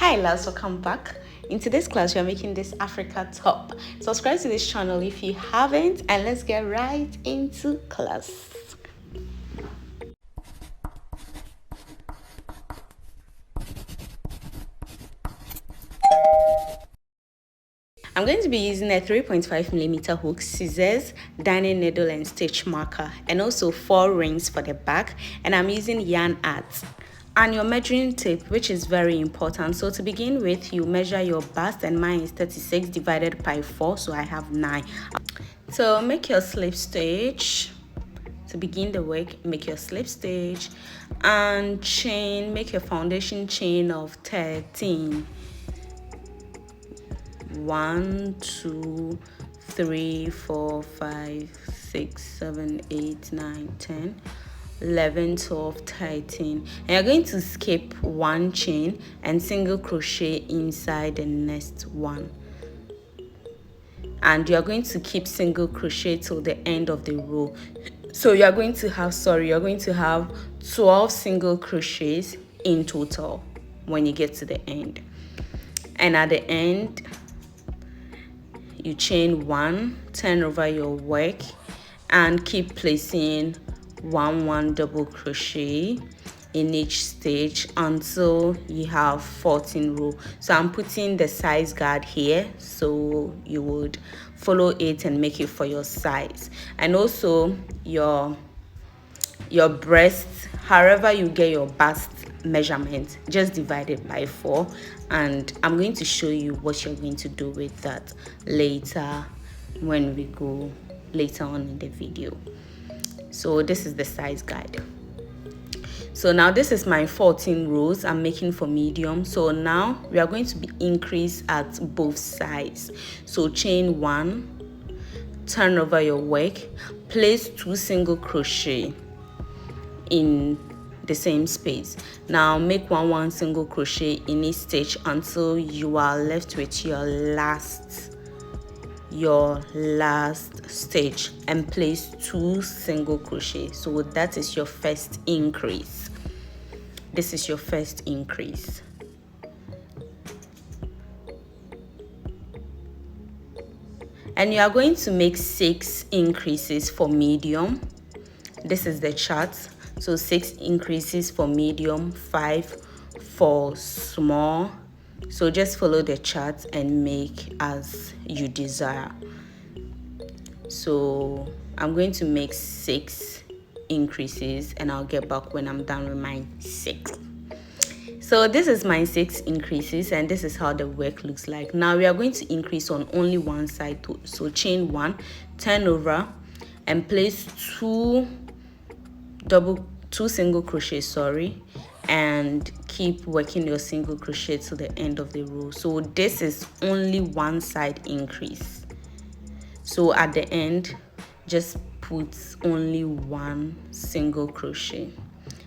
Hi loves, welcome back. In today's class we are making this Africa top. Subscribe to this channel if you haven't, and let's get right into class. I'm going to be using a 3.5mm hook, scissors, darning needle and stitch marker, and also 4 rings for the back, and I'm using yarn art and your measuring tape, which is very important. So to begin with, you measure your bust, and mine is 36 divided by 4, so I have 9. So make your slip stitch. To begin the work, make your slip stitch and chain, make your foundation chain of 13. 1 2 3 4 5 6 7 8 9 10 11 12 13, and you're going to skip 1 chain and single crochet inside the next one, and you're going to keep single crochet till the end of the row. So you're going to have 12 single crochets in total when you get to the end, and at the end you chain 1, turn over your work and keep placing 1 double crochet in each stitch until you have 14 rows. So I'm putting the size guide here, so you would follow it and make it for your size. And also your breast, however you get your bust measurement, just divide it by 4, and I'm going to show you what you're going to do with that later when we go later on in the video. So this is the size guide. So now this is my 14 rows I'm making for medium. So now we are going to be increased at both sides. So chain 1, turn over your work, place 2 single crochet in the same space. Now make 1 single crochet in each stitch until you are left with your last stitch, and place 2 single crochet. So that is your first increase. This is your first increase. And you are going to make 6 increases for medium. This is the chart. So 6 increases for medium, 5 for small. So just follow the chart and make as you desire. So I'm going to make 6 increases, and I'll get back when I'm done with my 6. So this is my 6 increases, and this is how the work looks like. Now we are going to increase on only one side too. So chain 1, turn over and place 2 single crochet, and keep working your single crochet to the end of the row. So this is only one side increase. So at the end, just put only 1 single crochet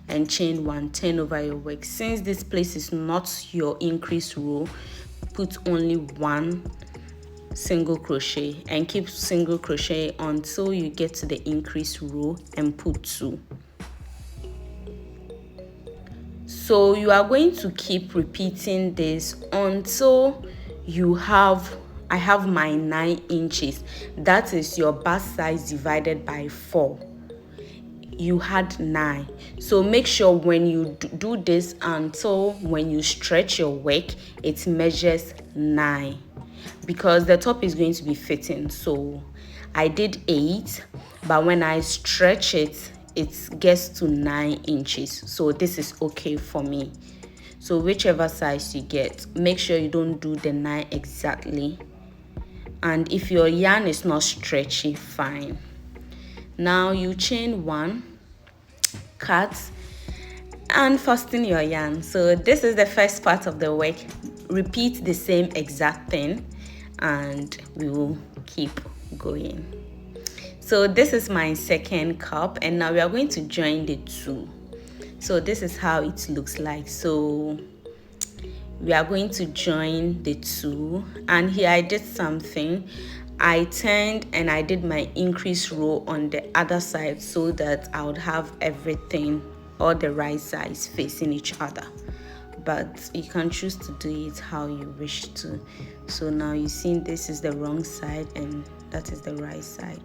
and chain 1, turn over your work. Since this place is not your increase row, put only 1 single crochet and keep single crochet until you get to the increase row and put 2. So you are going to keep repeating this until you have, I have my 9 inches. That is your bust size divided by 4. You had 9. So make sure when you do this, until when you stretch your work, it measures 9, because the top is going to be fitting. So I did 8, but when I stretch it, it gets to 9 inches. So this is okay for me. So whichever size you get, make sure you don't do the 9 exactly. And if your yarn is not stretchy, fine. Now you chain 1, cut, and fasten your yarn. So this is the first part of the work. Repeat the same exact thing, and we will keep going. So this is my second cup, and now we are going to join the 2. So this is how it looks like. So we are going to join the 2, and here I did something. I turned and I did my increase row on the other side so that I would have everything, all the right sides facing each other. but you can choose to do it how you wish to. So now you see this is the wrong side and that is the right side.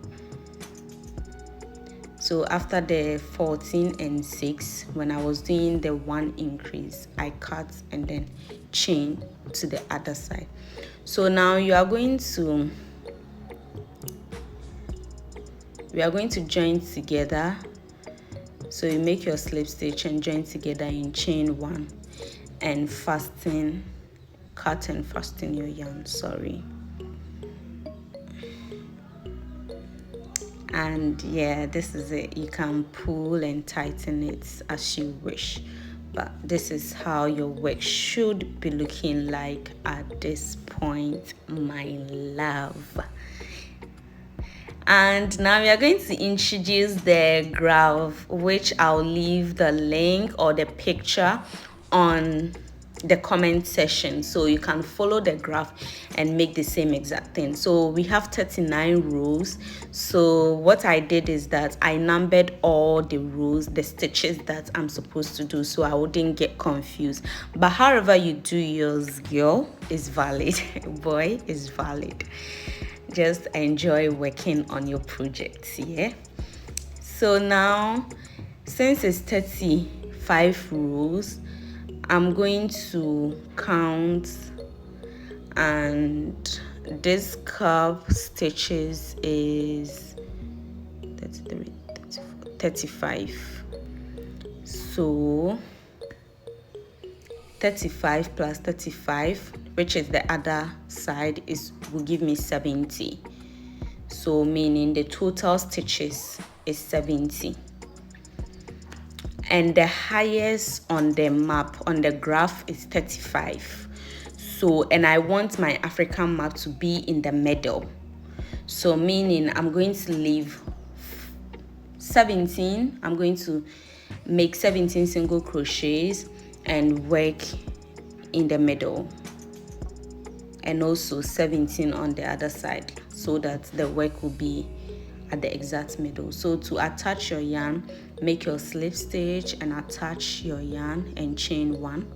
So after the 14 and 6, when I was doing the 1 increase, I cut and then chain to the other side. So now we are going to join together. So you make your slip stitch and join together in chain 1 and fasten, cut and fasten your yarn, and yeah, this is it. You can pull and tighten it as you wish, but this is how your work should be looking like at this point, my love. And now we are going to introduce the graph, which I'll leave the link or the picture on the comment section, so you can follow the graph and make the same exact thing. So we have 39 rows. So what I did is that I numbered all the rows, the stitches that I'm supposed to do, so I wouldn't get confused. But however you do yours, girl, is valid. Boy, is valid. Just enjoy working on your projects, yeah? So now, since it's 35 rows, I'm going to count, and this curve stitches is 33, 34, 35. So 35 plus 35, which is the other side, will give me 70. So meaning the total stitches is 70. And the highest on the map, on the graph, is 35. So, and I want my African map to be in the middle. So meaning I'm going to leave 17. I'm going to make 17 single crochets and work in the middle. And also 17 on the other side, so that the work will be at the exact middle. So to attach your yarn, make your slip stitch and attach your yarn and chain 1.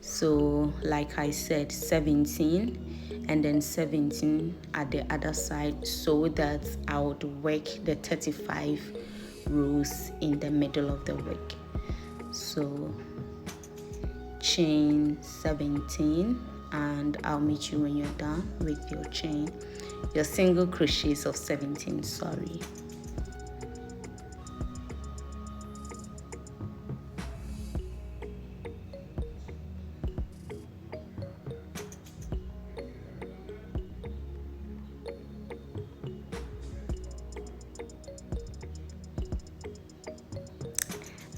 So like I said, 17 and then 17 at the other side, so that I would work the 35 rows in the middle of the work. So chain 17, and I'll meet you when you're done with your chain, your single crochets of 17,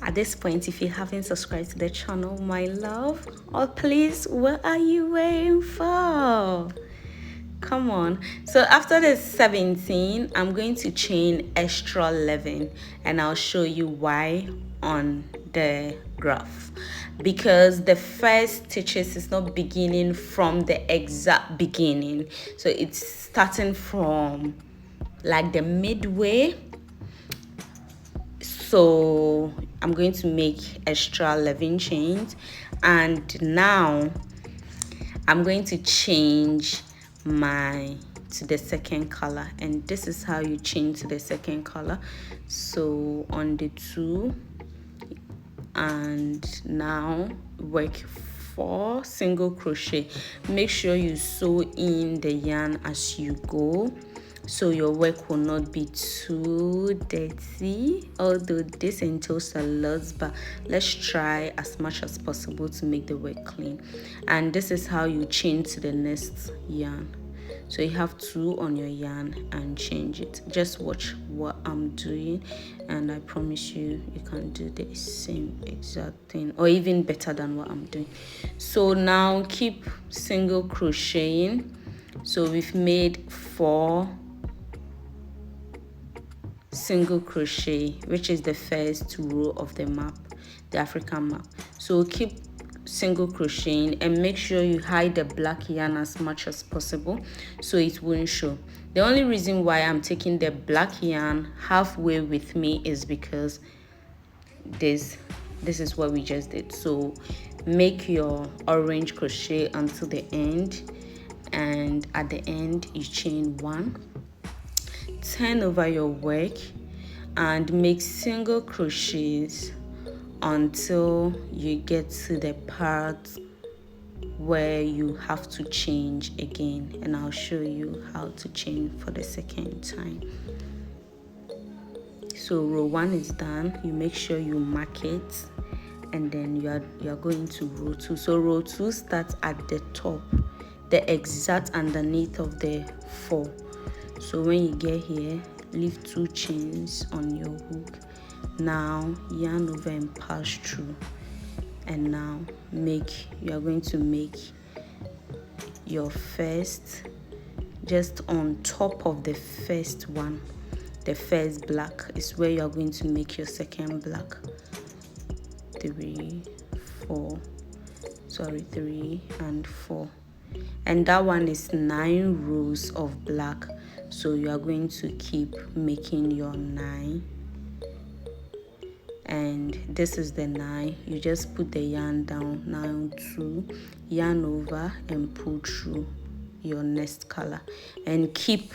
At this point, if you haven't subscribed to the channel, my love, or please, what are you waiting for? Come on. So after the 17, I'm going to chain extra 11, and I'll show you why on the graph. Because the first stitches is not beginning from the exact beginning, so it's starting from like the midway. So I'm going to make extra 11 chains, and now I'm going to change to the second color, and this is how you change to the second color. So on the 2, and now work 4 single crochet. Make sure you sew in the yarn as you go, so your work will not be too dirty, although this entails a lot, but let's try as much as possible to make the work clean. And this is how you chain to the next yarn. So you have 2 on your yarn and change it. Just watch what I'm doing, and I promise you can do the same exact thing, or even better than what I'm doing. So now keep single crocheting. So we've made 4 single crochet, which is the first row of the map, the African map. So keep single crocheting and make sure you hide the black yarn as much as possible so it won't show. The only reason why I'm taking the black yarn halfway with me is because this is what we just did. So make your orange crochet until the end, and at the end you chain 1, turn over your work and make single crochets until you get to the part where you have to change again, and I'll show you how to chain for the second time. So row 1 is done. You make sure you mark it, and then you are going to row 2. So row 2 starts at the top, the exact underneath of the 4. So when you get here, leave 2 chains on your hook. Now yarn over and pass through, and now you are going to make your first, just on top of the first one. The first black is where you are going to make your second black. 3 and 4, and that one is 9 rows of black. So you are going to keep making your 9, and this is the 9. You just put the yarn down, now 2, yarn over and pull through your next color, and keep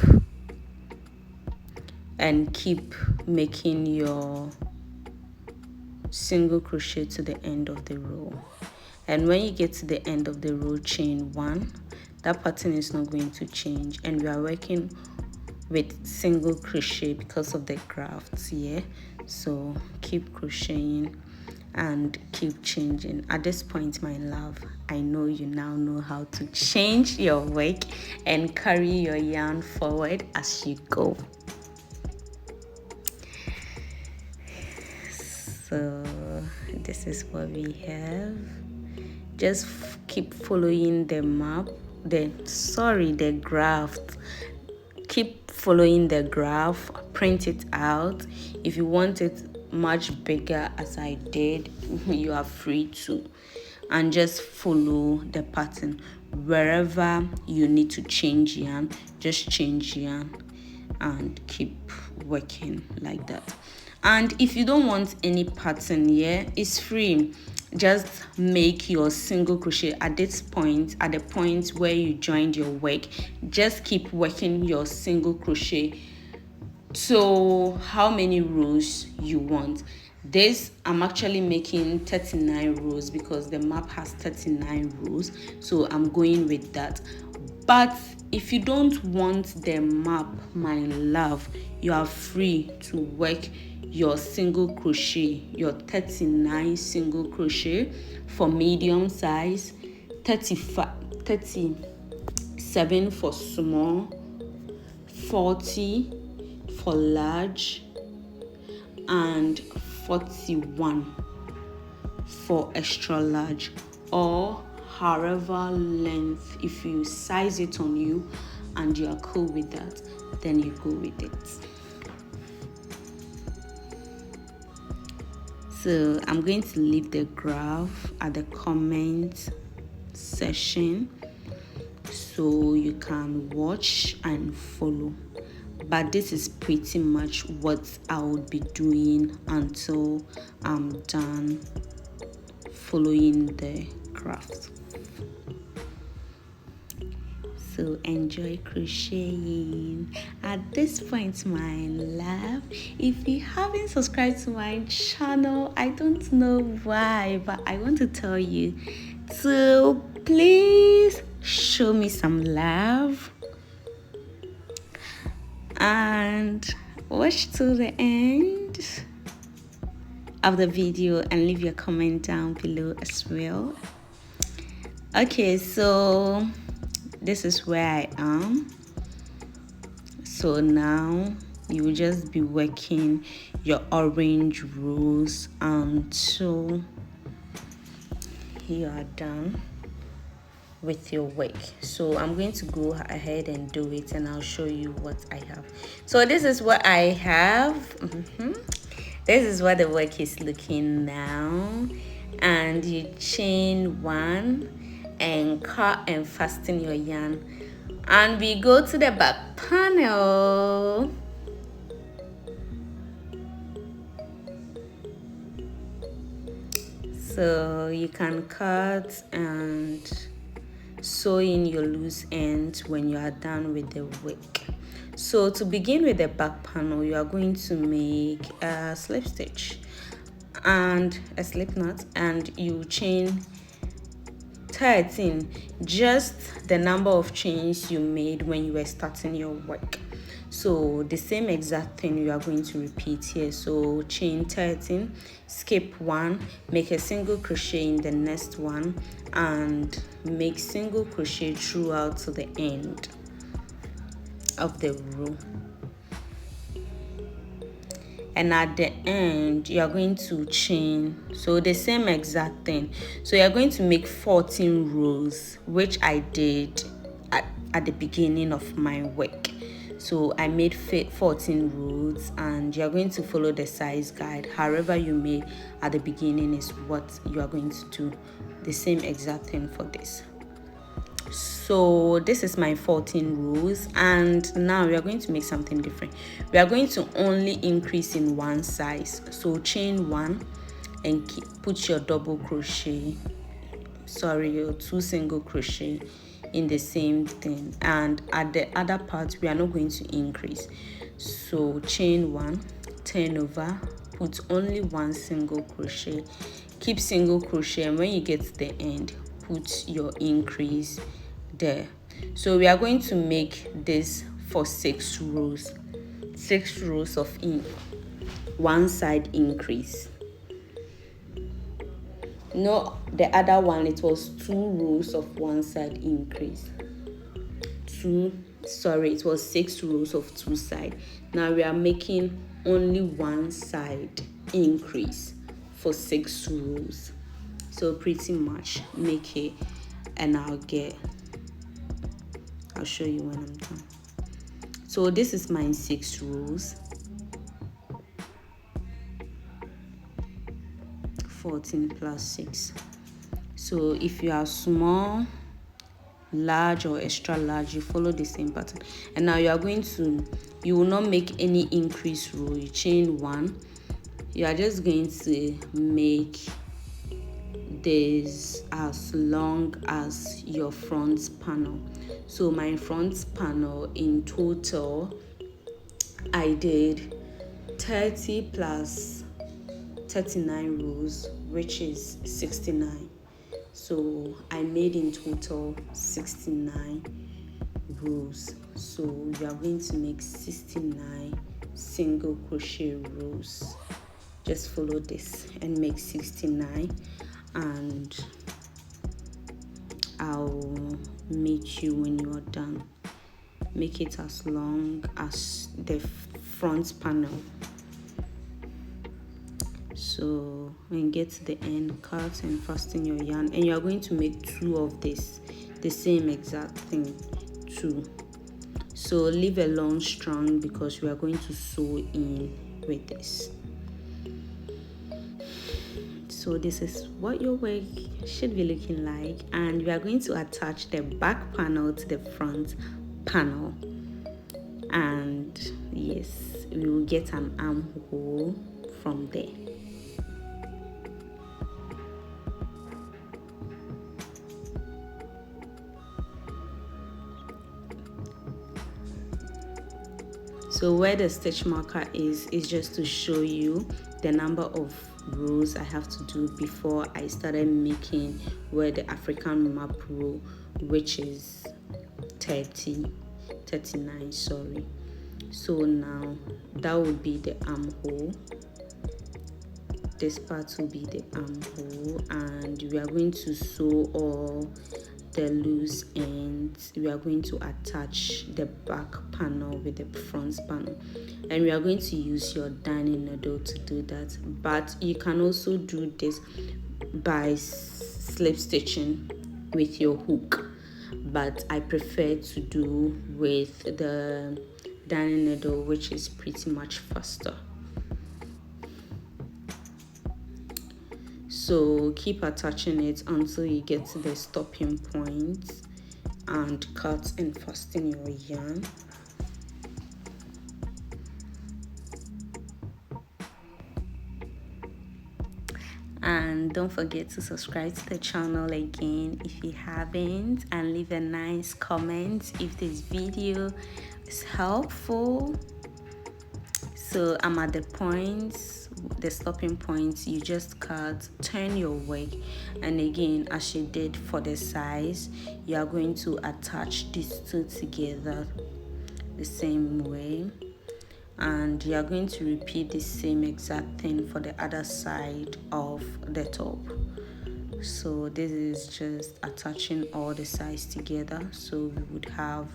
making your single crochet to the end of the row. And when you get to the end of the row, chain 1. That pattern is not going to change, and we are working with single crochet because of the grafts here. So keep crocheting and keep changing. At this point, my love, I know you now know how to change your work and carry your yarn forward as you go. So this is what we have. Just keep following the map, the graph. Keep following the graph, print it out. If you want it much bigger as I did, you are free to, and just follow the pattern. Wherever you need to change yarn, just change yarn and keep working like that. And if you don't want any pattern here, it's free. Just make your single crochet at this point, at the point where you joined your work. Just keep working your single crochet so how many rows you want. This, I'm actually making 39 rows because the map has 39 rows, so I'm going with that. But if you don't want the map, my love, you are free to work your single crochet, your 39 single crochet for medium size, 37 for small, 40 for large, and 41 for extra large, or however length. If you size it on you and you are cool with that, then you go with it. So I'm going to leave the graph at the comment section so you can watch and follow. But this is pretty much what I will be doing until I'm done following the graph. So enjoy crocheting. At this point, my love, if you haven't subscribed to my channel, I don't know why, but I want to tell you, so please show me some love and watch to the end of the video and leave your comment down below as well. Okay, so this is where I am. So now you will just be working your orange rows until you are done with your work. So I'm going to go ahead and do it, and I'll show you what I have. So this is what I have. This is what the work is looking now, and you chain 1 and cut and fasten your yarn, and we go to the back panel. So you can cut and sew in your loose ends when you are done with the work. So to begin with the back panel, you are going to make a slip stitch and a slip knot, and you chain 13, just the number of chains you made when you were starting your work. So the same exact thing you are going to repeat here. So chain 13, skip 1, make a single crochet in the next one, and make single crochet throughout to the end of the row. And at the end you are going to chain, so the same exact thing. So you are going to make 14 rows, which I did at the beginning of my work. So I made 14 rows, and you are going to follow the size guide. However you made at the beginning is what you are going to do, the same exact thing for this. So this is my 14 rows, and now we are going to make something different. We are going to only increase in one size. So chain 1 and put your your 2 single crochet in the same thing, and at the other part we are not going to increase. So chain 1, turn over, put only 1 single crochet, keep single crochet, and when you get to the end, put your increase there. So we are going to make this for 6 rows, 6 rows of one side increase. No, the other one, it was 2 rows of one side increase. It was 6 rows of 2 side. Now we are making only one side increase for 6 rows. So pretty much make it, and I'll show you when I'm done. So this is my 6 rows. 14 plus 6. So if you are small, large, or extra large, you follow the same pattern. And now you will not make any increase row. You chain 1. You are just going to make this as long as your front panel. So my front panel, in total I did 30 plus 39 rows, which is 69. So I made in total 69 rows. So you are going to make 69 single crochet rows. Just follow this and make 69, and I'll meet you when you are done. Make it as long as the front panel. So when you get to the end, cut and fasten your yarn, and you are going to make 2 of this, the same exact thing, 2. So leave a long strand because we are going to sew in with this. So this is what your work should be looking like, and we are going to attach the back panel to the front panel, and yes, we will get an armhole from there. So where the stitch marker is just to show you the number of rows I have to do before I started making where the African map row, which is 39, sorry. So now that would be the armhole. This part will be the armhole, and we are going to sew all the loose ends. We are going to attach the back panel with the front panel, and we are going to use your darning needle to do that. But you can also do this by slip stitching with your hook, but I prefer to do with the darning needle, which is pretty much faster. So keep attaching it until you get to the stopping point, and cut and fasten your yarn. And don't forget to subscribe to the channel again if you haven't, and leave a nice comment if this video is helpful. So I'm at the points, the stopping points. You just cut, turn your work, and again, as you did for the size, you are going to attach these two together the same way, and you are going to repeat the same exact thing for the other side of the top. So this is just attaching all the sides together, so we would have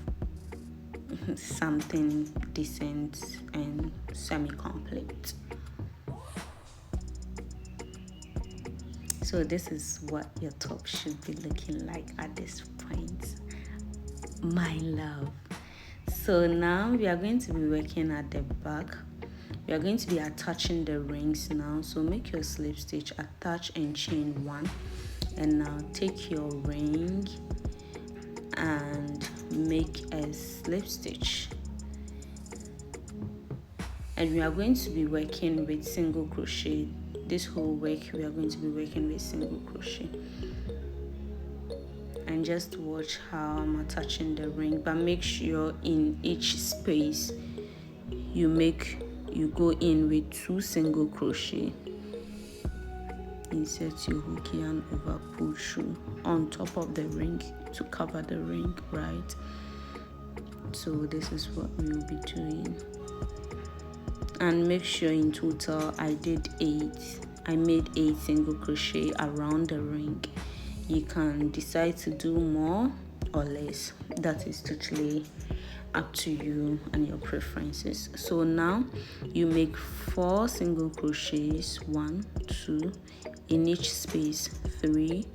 something decent and semi-complete. So this is what your top should be looking like at this point, my love. So now we are going to be working at the back. We are going to be attaching the rings now. So make your slip stitch, attach and chain one, and now take your ring and make a slip stitch. And we are going to be working with single crochet. This whole work we are going to be working with single crochet. And just watch how I'm attaching the ring, but make sure in each space you go in with 2 single crochet. Insert your hook yarn over, pull through on top of the ring to cover the ring, right? So this is what we will be doing. And make sure in total I made 8 single crochet around the ring. You can decide to do more or less. That is totally up to you and your preferences. So now you make 4 single crochets, 1, 2, in each space, 3,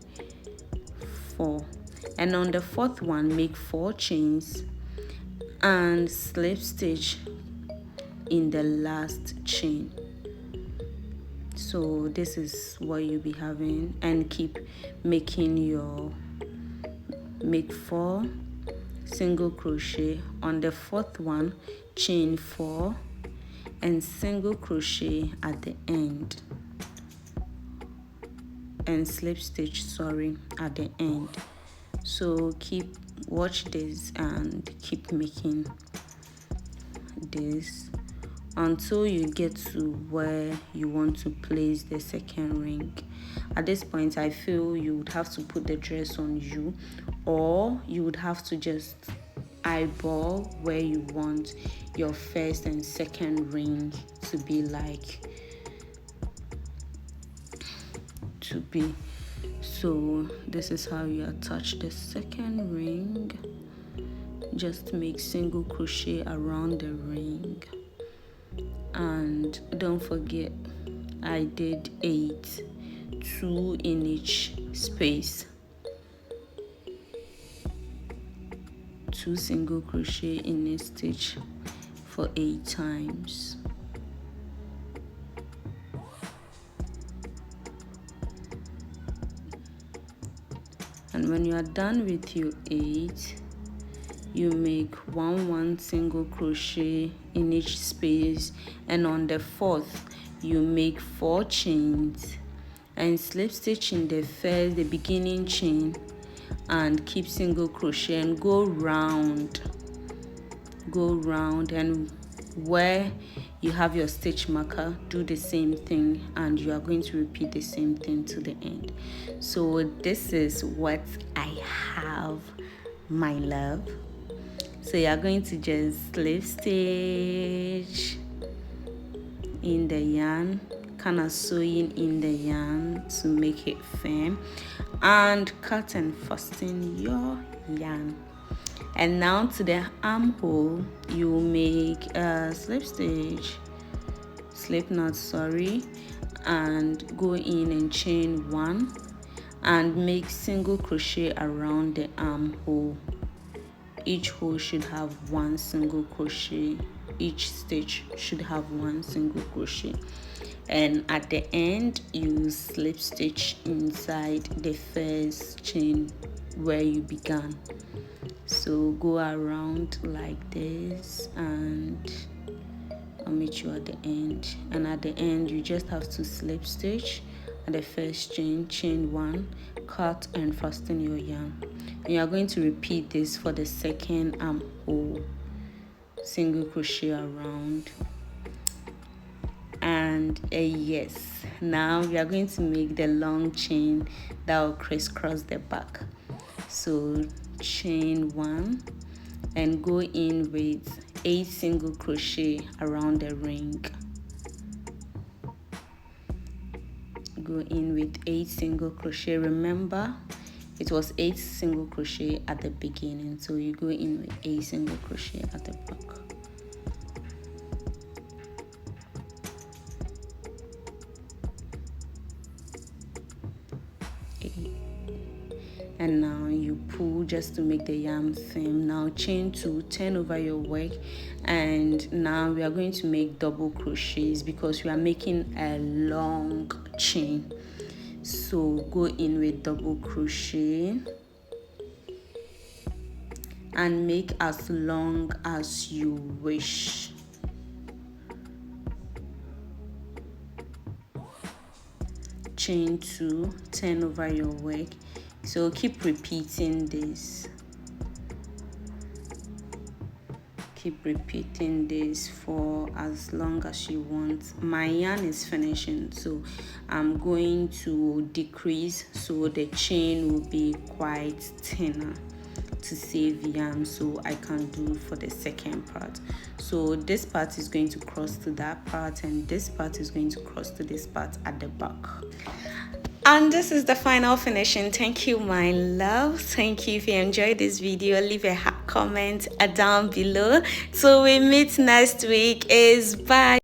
4, and on the 4th one make 4 chains and slip stitch in the last chain. So this is what you'll be having, and keep making make 4 single crochet on the 4th one, chain 4 and single crochet at the end, and slip stitch at the end. So watch this and keep making this until you get to where you want to place the second ring. At this point I feel you would have to put the dress on you, or you would have to just eyeball where you want your first and second ring to be So this is how you attach the second ring. Just make single crochet around the ring, and don't forget I did 8, 2 in each space, 2 single crochet in a stitch for 8 times. And when you are done with your 8, you make 1 single crochet in each space, and on the 4th you make 4 chains and slip stitch in the beginning chain, and keep single crochet and go round, and where you have your stitch marker, do the same thing, and you are going to repeat the same thing to the end. So this is what I have, my love. So you are going to just slip stitch in the yarn, kind of sewing in the yarn to make it firm, and cut and fasten your yarn. And now to the armhole, you will make a slip knot, and go in and chain 1 and make single crochet around the armhole. Each hole should have 1 single crochet. Each stitch should have 1 single crochet, and at the end you slip stitch inside the first chain where you began. So go around like this, and I'll meet you at the end. And at the end you just have to slip stitch at the first chain, chain 1, cut and fasten your yarn. And you are going to repeat this for the second armhole. Single crochet around, and yes, now we are going to make the long chain that will crisscross the back. So chain 1 and go in with 8 single crochet around the ring. Go in with 8 single crochet. Remember, it was 8 single crochet at the beginning, so you go in with 8 single crochet at the back. And now you pull just to make the yarn thin. Now chain 2, turn over your work, and now we are going to make double crochets because we are making a long chain. So go in with double crochet and make as long as you wish. Chain 2, turn over your work. So keep repeating this. Keep repeating this for as long as you want. My yarn is finishing, so I'm going to decrease so the chain will be quite thinner to save yarn, so I can do for the second part. So this part is going to cross to that part, and this part is going to cross to this part at the back. And this is the final finishing. Thank you, my love. Thank you. If you enjoyed this video, leave a comment down below. So we meet next week. Bye.